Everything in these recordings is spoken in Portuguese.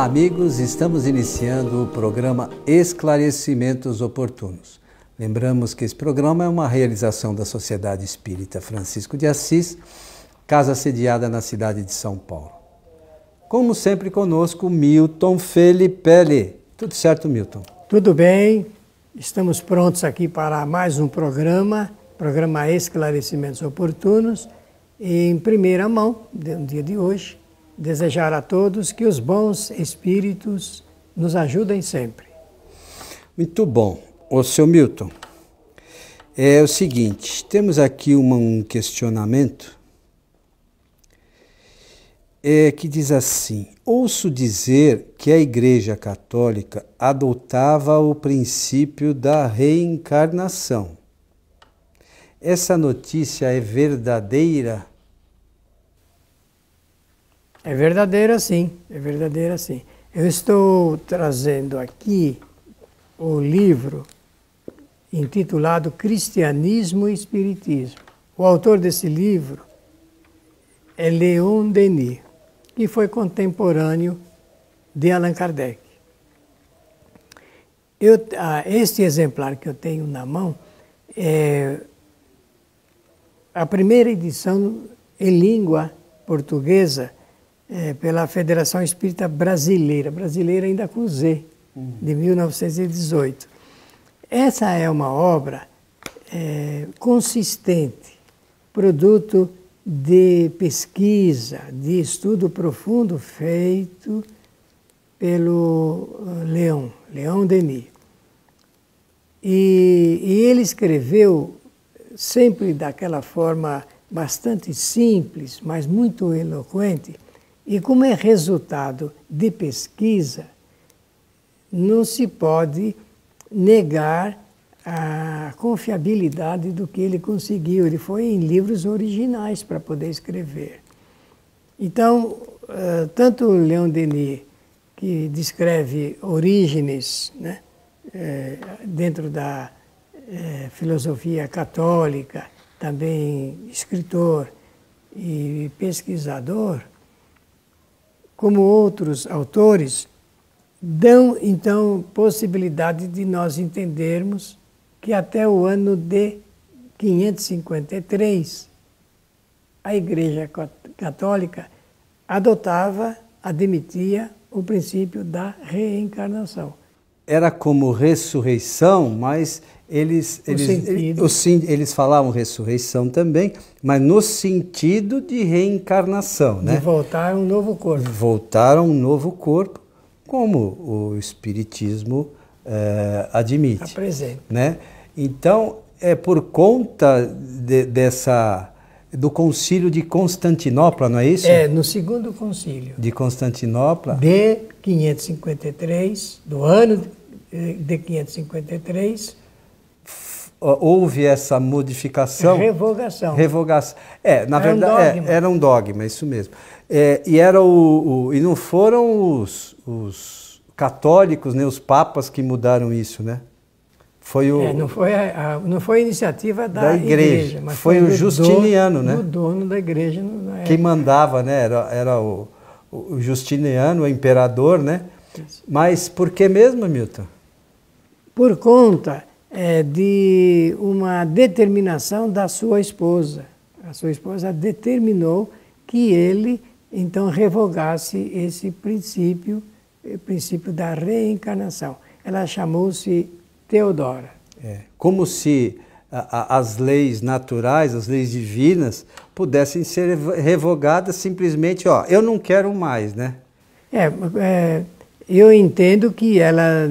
Olá, amigos, estamos iniciando o programa Esclarecimentos Oportunos. Lembramos que esse programa é uma realização da Sociedade Espírita Francisco de Assis, casa sediada na cidade de São Paulo. Como sempre conosco, Milton Felipe. Tudo certo, Milton? Tudo bem, estamos prontos aqui para mais um programa Esclarecimentos Oportunos. E em primeira mão, no dia de hoje, desejar a todos que os bons espíritos nos ajudem sempre. Muito bom. Ô, seu Milton, é o seguinte, temos aqui um questionamento que diz assim: ouço dizer que a Igreja Católica adotava o princípio da reencarnação. Essa notícia é verdadeira? É verdadeira sim, é verdadeira sim. Eu estou trazendo aqui o livro intitulado Cristianismo e Espiritismo. O autor desse livro é Leon Denis, que foi contemporâneo de Allan Kardec. Este exemplar que eu tenho na mão é a primeira edição em língua portuguesa pela Federação Espírita Brasileira, brasileira ainda com Z, de 1918. Essa é uma obra consistente, produto de pesquisa, de estudo profundo feito pelo Leon Denis. E ele escreveu sempre daquela forma bastante simples, mas muito eloquente. E como é resultado de pesquisa, não se pode negar a confiabilidade do que ele conseguiu. Ele foi em livros originais para poder escrever. Então, tanto Leon Denis, que descreve origens, né, dentro da filosofia católica, também escritor e pesquisador, como outros autores, dão então possibilidade de nós entendermos que até o ano de 553 a Igreja Católica admitia o princípio da reencarnação. Era como ressurreição, mas eles falavam ressurreição também, mas no sentido de reencarnação, né? De voltar a um novo corpo. Voltar a um novo corpo, como o Espiritismo admite. Apresenta. Né? Então, é por conta do Concílio de Constantinopla, não é isso? É, no segundo concílio. De Constantinopla. De 553, do ano de 553. Houve essa modificação. Revogação. Na verdade, era um dogma, isso mesmo. E não foram os católicos, nem os papas que mudaram isso, né? Não foi a iniciativa da igreja, mas foi o Justiniano, né? O dono da igreja. Quem mandava, né? Era o Justiniano, o imperador, né? Isso. Mas por que mesmo, Milton? Por conta de uma determinação da sua esposa. A sua esposa determinou que ele, então, revogasse esse princípio, o princípio da reencarnação. Ela chamou-se Teodora. Como se as leis naturais, as leis divinas, pudessem ser revogadas simplesmente, eu não quero mais, né? Eu entendo que ela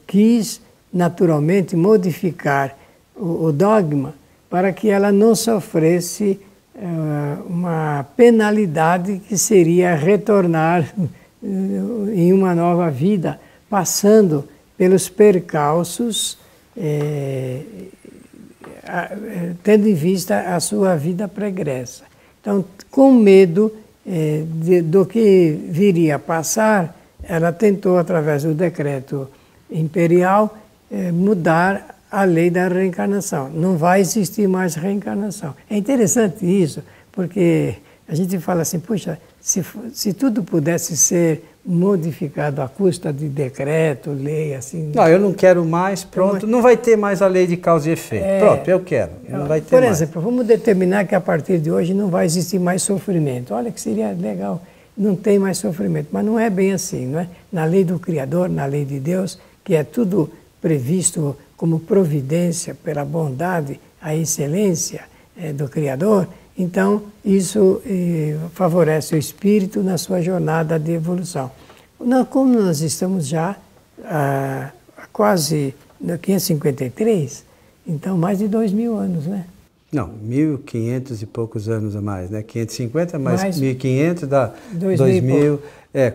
quis naturalmente modificar o dogma para que ela não sofresse uma penalidade que seria retornar em uma nova vida, passando pelos percalços, tendo em vista a sua vida pregressa. Então, com medo do que viria a passar, ela tentou, através do decreto imperial, mudar a lei da reencarnação. Não vai existir mais reencarnação. É interessante isso, porque a gente fala assim, puxa, se tudo pudesse ser modificado à custa de decreto, lei, assim... Não, eu não quero mais, pronto, não vai ter mais a lei de causa e efeito. Pronto, eu quero, não vai ter Por mais. exemplo, vamos determinar que a partir de hoje não vai existir mais sofrimento. Olha que seria legal, não tem mais sofrimento, mas não é bem assim, não é? Na lei do Criador, na lei de Deus, que é tudo previsto como providência pela bondade, a excelência do Criador, então isso favorece o espírito na sua jornada de evolução. Como nós estamos já há quase 553, então mais de 2000 anos, né? Não, 1500 e poucos anos a mais, né? 550 mais 1500 dá 2000,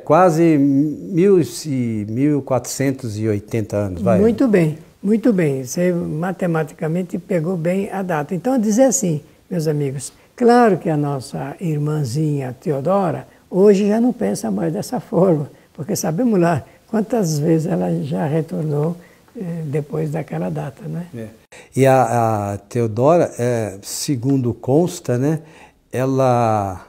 quase 1480 anos, vai. Muito bem, muito bem. Você matematicamente pegou bem a data. Então, dizer assim, meus amigos, claro que a nossa irmãzinha Teodora hoje já não pensa mais dessa forma, porque sabemos lá quantas vezes ela já retornou depois daquela data, né? E a Teodora, segundo consta, né, ela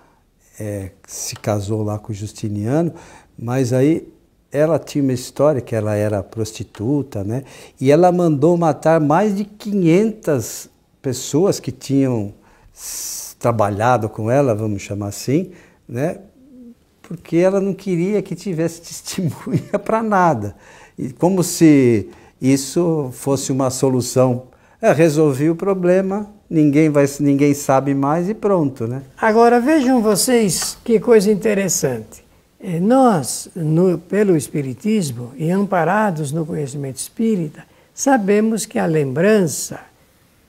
se casou lá com o Justiniano, mas aí ela tinha uma história que ela era prostituta, né, e ela mandou matar mais de 500 pessoas que tinham trabalhado com ela, vamos chamar assim, né, porque ela não queria que tivesse testemunha para nada. E como se isso fosse uma solução. Resolvi o problema, ninguém sabe mais e pronto, né? Agora vejam vocês que coisa interessante. Nós, pelo Espiritismo e amparados no conhecimento espírita, sabemos que a lembrança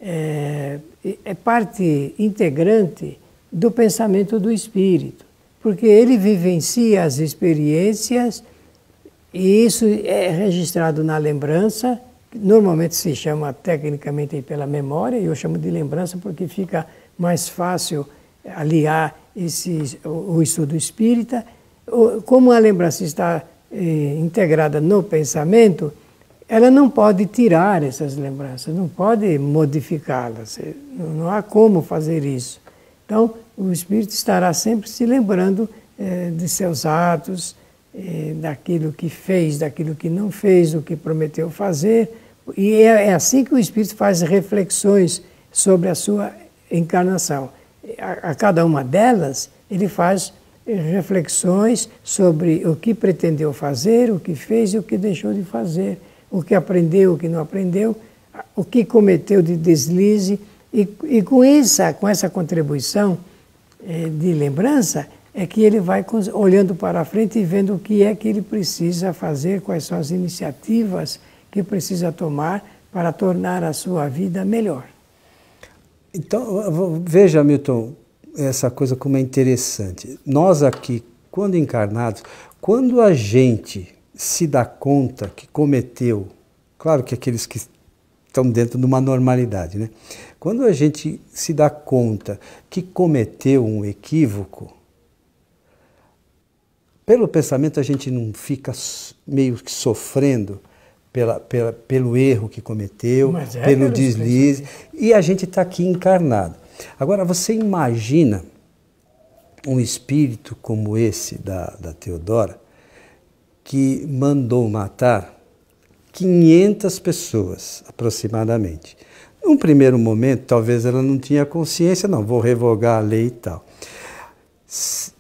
é parte integrante do pensamento do espírito, porque ele vivencia as experiências e isso é registrado na lembrança. Normalmente se chama tecnicamente pela memória, e eu chamo de lembrança porque fica mais fácil aliar o estudo espírita. Como a lembrança está integrada no pensamento, ela não pode tirar essas lembranças, não pode modificá-las, não há como fazer isso. Então, o espírito estará sempre se lembrando de seus atos, daquilo que fez, daquilo que não fez, do que prometeu fazer, e é assim que o espírito faz reflexões sobre a sua encarnação. A cada uma delas, ele faz reflexões sobre o que pretendeu fazer, o que fez e o que deixou de fazer, o que aprendeu, o que não aprendeu, o que cometeu de deslize, e com essa contribuição de lembrança, é que ele vai olhando para frente e vendo o que é que ele precisa fazer, quais são as iniciativas que precisa tomar para tornar a sua vida melhor. Então, veja, Milton, essa coisa como é interessante. Nós aqui, quando encarnados, quando a gente se dá conta que cometeu, claro que aqueles que estão dentro de uma normalidade, né? Quando a gente se dá conta que cometeu um equívoco, pelo pensamento a gente não fica meio que sofrendo pelo erro que cometeu, pelo deslize, e a gente está aqui encarnado. Agora, você imagina um espírito como esse da Teodora, que mandou matar 500 pessoas, aproximadamente. Num primeiro momento, talvez ela não tinha consciência, não, vou revogar a lei e tal.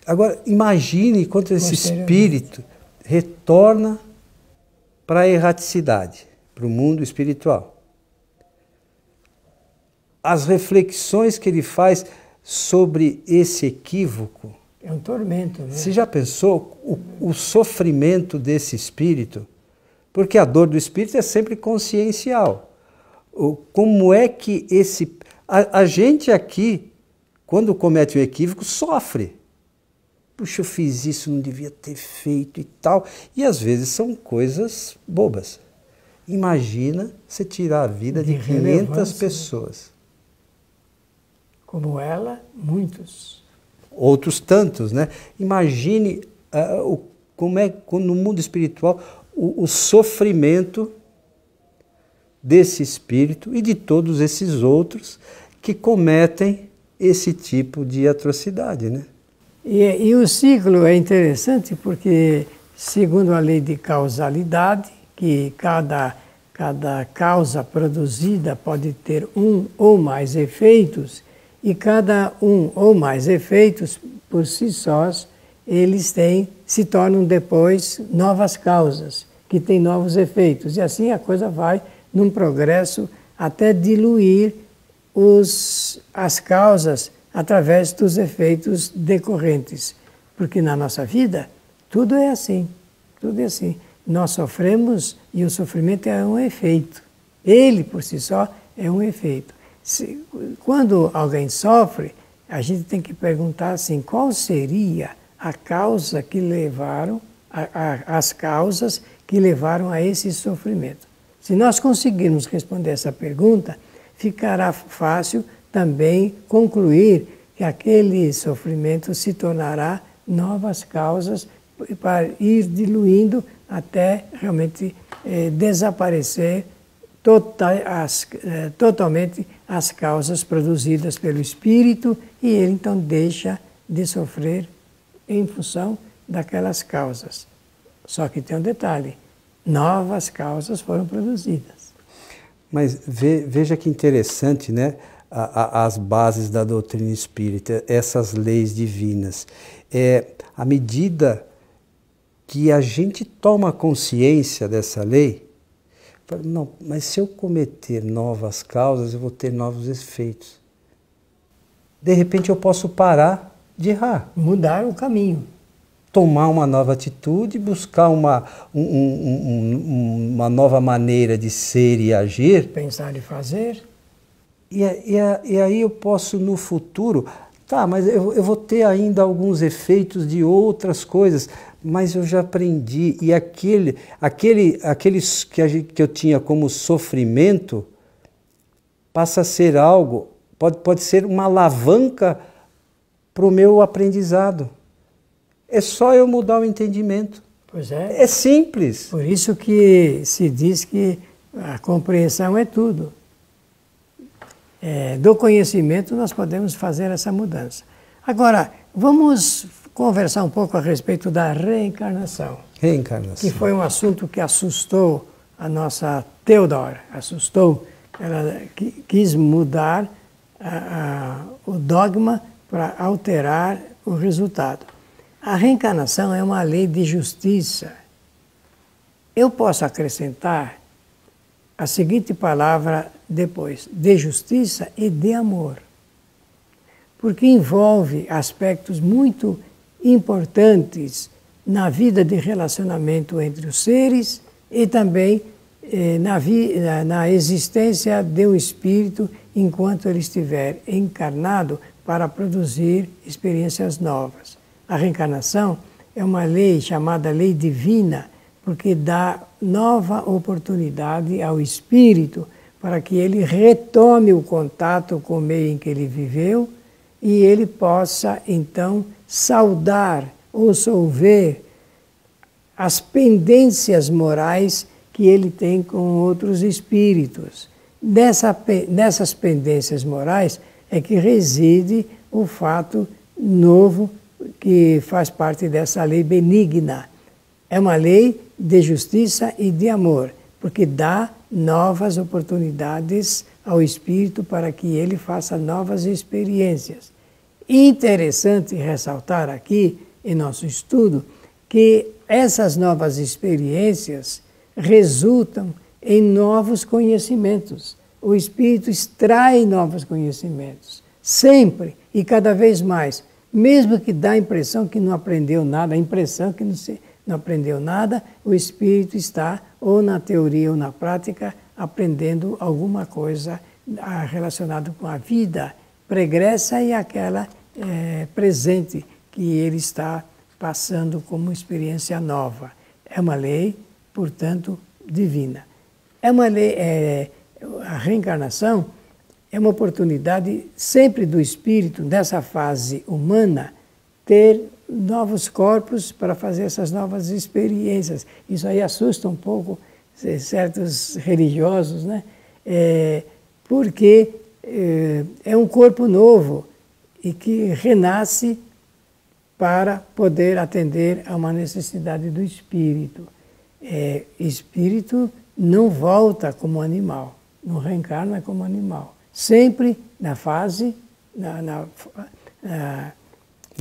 Agora, imagine quando esse espírito retorna para a erraticidade, para o mundo espiritual. As reflexões que ele faz sobre esse equívoco... É um tormento, né? Você já pensou o sofrimento desse espírito? Porque a dor do espírito é sempre consciencial. Como é que a gente aqui, quando comete um equívoco, sofre. Puxa, eu fiz isso, não devia ter feito e tal. E às vezes são coisas bobas. Imagina você tirar a vida de 500 pessoas. Como ela, muitos. Outros tantos, né? Imagine como é no mundo espiritual o sofrimento desse espírito e de todos esses outros que cometem esse tipo de atrocidade, né? E o ciclo é interessante porque, segundo a lei de causalidade, que cada causa produzida pode ter um ou mais efeitos, e cada um ou mais efeitos, por si sós, eles se tornam depois novas causas, que têm novos efeitos. E assim a coisa vai num progresso até diluir as causas através dos efeitos decorrentes. Porque na nossa vida, tudo é assim. Tudo é assim. Nós sofremos e o sofrimento é um efeito. Ele, por si só, é um efeito. Quando alguém sofre, a gente tem que perguntar assim, qual seria a causa que levaram, as causas que levaram a esse sofrimento. Se nós conseguirmos responder essa pergunta, ficará fácil também concluir que aquele sofrimento se tornará novas causas para ir diluindo até realmente desaparecer totalmente as causas produzidas pelo espírito e ele então deixa de sofrer em função daquelas causas. Só que tem um detalhe, novas causas foram produzidas. Mas veja que interessante, né? As bases da doutrina espírita, essas leis divinas. À medida que a gente toma consciência dessa lei, não, mas se eu cometer novas causas, eu vou ter novos efeitos. De repente eu posso parar de errar. Mudar o caminho. Tomar uma nova atitude, buscar uma nova maneira de ser e agir. Pensar e fazer. E aí eu posso no futuro, mas eu vou ter ainda alguns efeitos de outras coisas, mas eu já aprendi. E aqueles que eu tinha como sofrimento passa a ser algo, pode ser uma alavanca para o meu aprendizado. É só eu mudar o entendimento. Pois é. É simples. Por isso que se diz que a compreensão é tudo. Do conhecimento nós podemos fazer essa mudança. Agora, vamos conversar um pouco a respeito da reencarnação. Reencarnação. Que foi um assunto que assustou a nossa Theodore. Assustou. Ela quis mudar o dogma para alterar o resultado. A reencarnação é uma lei de justiça. Eu posso acrescentar a seguinte palavra depois, de justiça e de amor. Porque envolve aspectos muito importantes na vida de relacionamento entre os seres e também na existência de um espírito enquanto ele estiver encarnado para produzir experiências novas. A reencarnação é uma lei chamada lei divina, porque dá nova oportunidade ao espírito para que ele retome o contato com o meio em que ele viveu e ele possa, então, saudar ou solver as pendências morais que ele tem com outros espíritos. Nessas pendências morais é que reside o fato novo que faz parte dessa lei benigna. É uma lei de justiça e de amor, porque dá novas oportunidades ao espírito para que ele faça novas experiências. Interessante ressaltar aqui, em nosso estudo, que essas novas experiências resultam em novos conhecimentos. O espírito extrai novos conhecimentos, sempre e cada vez mais. Mesmo que dá a impressão que não aprendeu nada, a impressão que não aprendeu nada, o espírito está, ou na teoria ou na prática, aprendendo alguma coisa relacionada com a vida pregressa e aquela presente que ele está passando como experiência nova. É uma lei, portanto, divina. É uma lei, a reencarnação é uma oportunidade sempre do espírito, nessa fase humana, ter novos corpos para fazer essas novas experiências. Isso aí assusta um pouco certos religiosos, né? Porque é um corpo novo e que renasce para poder atender a uma necessidade do espírito. Espírito não volta como animal, não reencarna como animal. Sempre na fase, na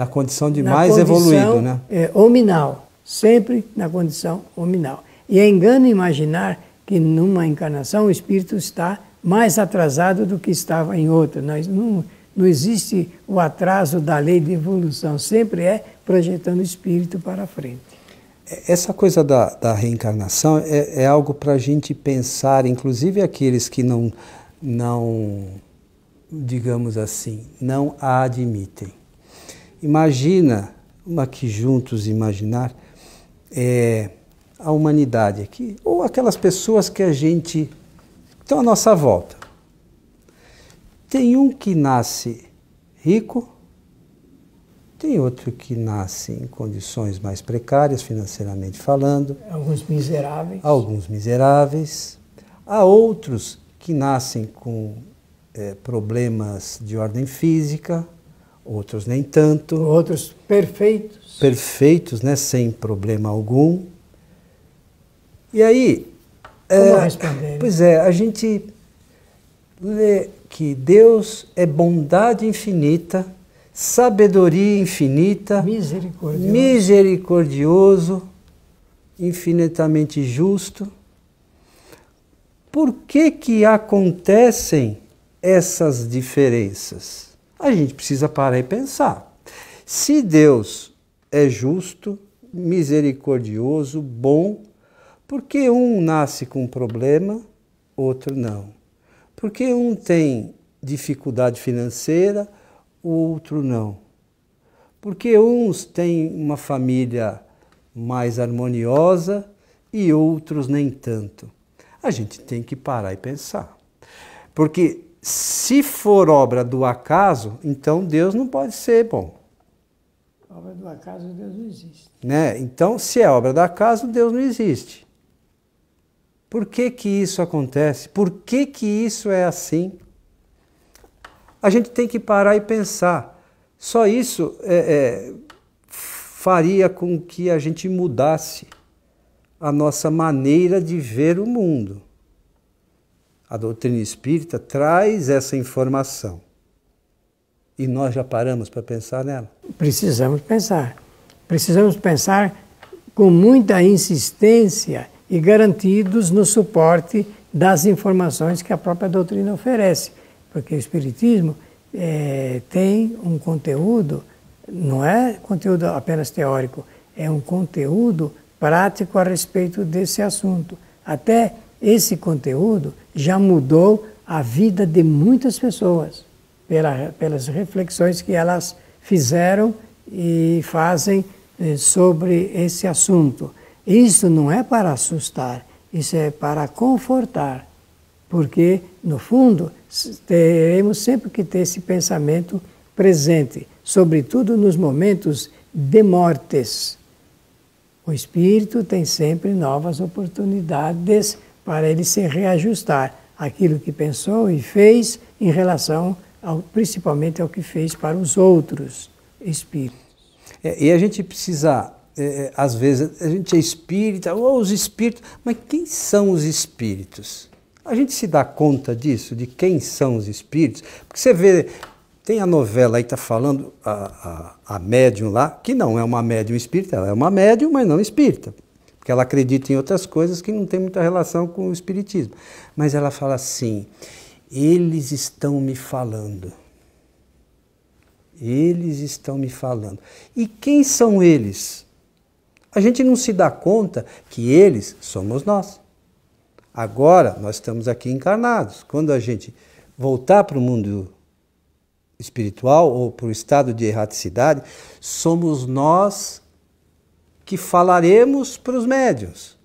condição de mais evoluído, né? Hominal, sempre na condição hominal. E é engano imaginar que numa encarnação o espírito está mais atrasado do que estava em outra. Não existe o atraso da lei de evolução, sempre é projetando o espírito para frente. Essa coisa da reencarnação é algo para a gente pensar, inclusive aqueles que não, digamos assim, não a admitem. Imagina, vamos aqui juntos imaginar, a humanidade aqui, ou aquelas pessoas que a gente estão à nossa volta. Tem um que nasce rico, tem outro que nasce em condições mais precárias, financeiramente falando. Alguns miseráveis. Alguns miseráveis. Há outros que nascem com problemas de ordem física, outros nem tanto. Outros perfeitos. Perfeitos, né? Sem problema algum. E aí... Como responder? Pois é, a gente lê que Deus é bondade infinita, sabedoria infinita, misericordioso, infinitamente justo. Por que acontecem essas diferenças? A gente precisa parar e pensar. Se Deus é justo, misericordioso, bom, por que um nasce com problema, outro não? Por que um tem dificuldade financeira, o outro não? Porque uns têm uma família mais harmoniosa e outros nem tanto. A gente tem que parar e pensar. Porque se for obra do acaso, então Deus não pode ser bom. Obra do acaso, Deus não existe. Né? Então, se é obra do acaso, Deus não existe. Por que isso acontece? Por que isso é assim? A gente tem que parar e pensar. Só isso faria com que a gente mudasse a nossa maneira de ver o mundo. A doutrina espírita traz essa informação. E nós já paramos para pensar nela? Precisamos pensar. Precisamos pensar com muita insistência e garantidos no suporte das informações que a própria doutrina oferece. Porque o Espiritismo tem um conteúdo, não é conteúdo apenas teórico, é um conteúdo prático a respeito desse assunto. Até esse conteúdo já mudou a vida de muitas pessoas, pelas reflexões que elas fizeram e fazem sobre esse assunto. Isso não é para assustar, isso é para confortar, porque, no fundo, teremos sempre que ter esse pensamento presente, sobretudo nos momentos de mortes. O espírito tem sempre novas oportunidades para ele se reajustar àquilo que pensou e fez em relação, principalmente, ao que fez para os outros espíritos. E a gente precisa... às vezes a gente é espírita, ou os espíritos, mas quem são os espíritos? A gente se dá conta disso, de quem são os espíritos? Porque você vê, tem a novela aí que está falando, a médium lá, que não é uma médium espírita, ela é uma médium, mas não espírita. Porque ela acredita em outras coisas que não tem muita relação com o espiritismo. Mas ela fala assim, eles estão me falando. Eles estão me falando. E quem são eles? A gente não se dá conta que eles somos nós. Agora, nós estamos aqui encarnados. Quando a gente voltar para o mundo espiritual ou para o estado de erraticidade, somos nós que falaremos para os médiuns,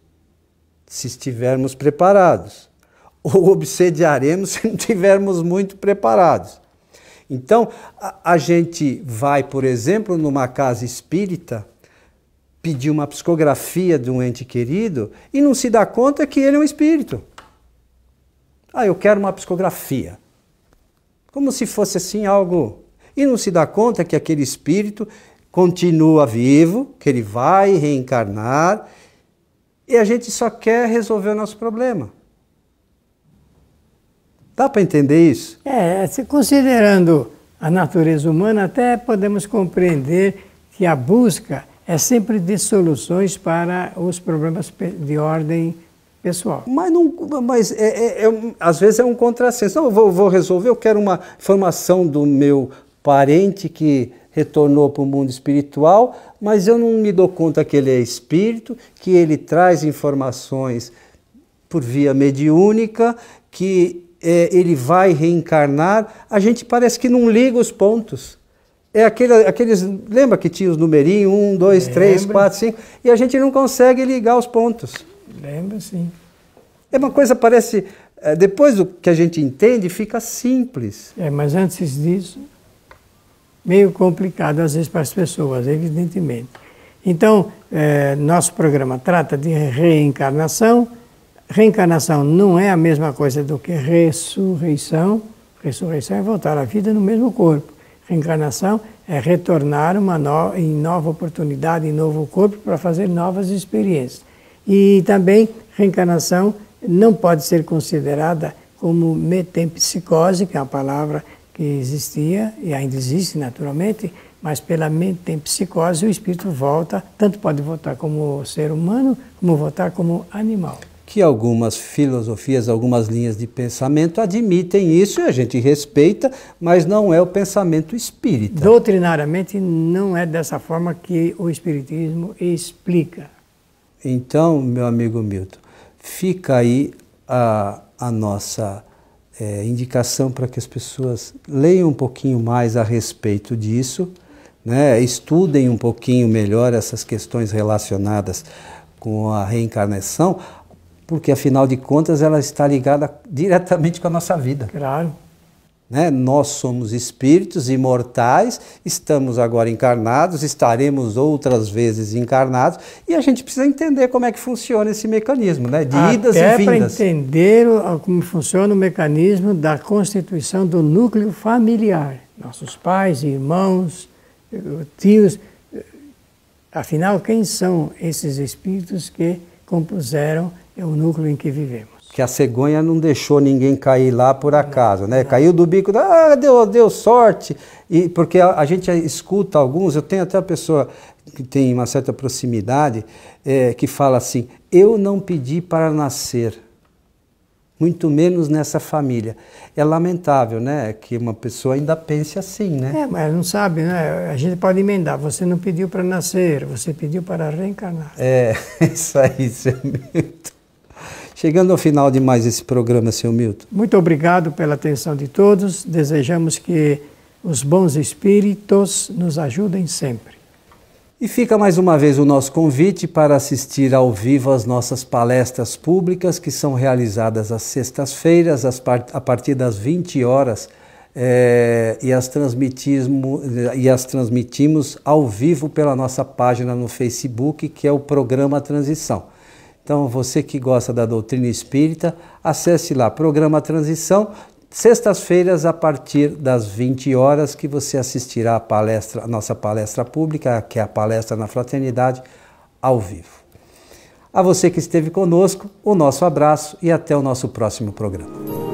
se estivermos preparados. Ou obsediaremos se não estivermos muito preparados. Então, a gente vai, por exemplo, numa casa espírita, pedir uma psicografia de um ente querido e não se dá conta que ele é um espírito. Eu quero uma psicografia. Como se fosse assim algo... E não se dá conta que aquele espírito continua vivo, que ele vai reencarnar, e a gente só quer resolver o nosso problema. Dá para entender isso? Considerando a natureza humana, até podemos compreender que a busca é sempre de soluções para os problemas de ordem pessoal. Mas às vezes é um contrassenso. Não, eu vou resolver, eu quero uma informação do meu parente que retornou para o mundo espiritual, mas eu não me dou conta que ele é espírito, que ele traz informações por via mediúnica, que ele vai reencarnar. A gente parece que não liga os pontos. Aqueles, lembra que tinha os numerinhos, 1, 2, 3, 4, 5, e a gente não consegue ligar os pontos. Lembra, sim. É uma coisa, parece, depois do que a gente entende, fica simples. Mas antes disso, meio complicado às vezes para as pessoas, evidentemente. Então, nosso programa trata de reencarnação. Reencarnação não é a mesma coisa do que ressurreição. Ressurreição é voltar à vida no mesmo corpo. Reencarnação é retornar em nova oportunidade, em novo corpo, para fazer novas experiências. E também, reencarnação não pode ser considerada como metempsicose, que é uma palavra que existia e ainda existe naturalmente, mas pela metempsicose o espírito volta, tanto pode voltar como ser humano, como voltar como animal. Que algumas filosofias, algumas linhas de pensamento admitem isso e a gente respeita, mas não é o pensamento espírita. Doutrinariamente não é dessa forma que o espiritismo explica. Então, meu amigo Milton, fica aí a nossa indicação para que as pessoas leiam um pouquinho mais a respeito disso, né? Estudem um pouquinho melhor essas questões relacionadas com a reencarnação, porque afinal de contas ela está ligada diretamente com a nossa vida. Claro. Né? Nós somos espíritos imortais, estamos agora encarnados, estaremos outras vezes encarnados, e a gente precisa entender como é que funciona esse mecanismo, né? De idas e vindas. Para entender como funciona o mecanismo da constituição do núcleo familiar. Nossos pais, irmãos, tios. Afinal, quem são esses espíritos que compuseram o núcleo em que vivemos? Que a cegonha não deixou ninguém cair lá por acaso, né? Caiu do bico, deu sorte. E porque a gente escuta alguns, eu tenho até a pessoa que tem uma certa proximidade, que fala assim, eu não pedi para nascer, muito menos nessa família. É lamentável, né? Que uma pessoa ainda pense assim, né? Mas não sabe, né? A gente pode emendar, você não pediu para nascer, você pediu para reencarnar. Isso aí, seu Milton. Chegando ao final de mais esse programa, seu Milton. Muito obrigado pela atenção de todos. Desejamos que os bons espíritos nos ajudem sempre. E fica mais uma vez o nosso convite para assistir ao vivo às nossas palestras públicas, que são realizadas às sextas-feiras, a partir das 20 horas, e as transmitimos ao vivo pela nossa página no Facebook, que é o Programa Transição. Então, você que gosta da doutrina espírita, acesse lá, Programa Transição, sextas-feiras, a partir das 20 horas, que você assistirá a nossa palestra pública, que é a Palestra na Fraternidade, ao vivo. A você que esteve conosco, o nosso abraço e até o nosso próximo programa.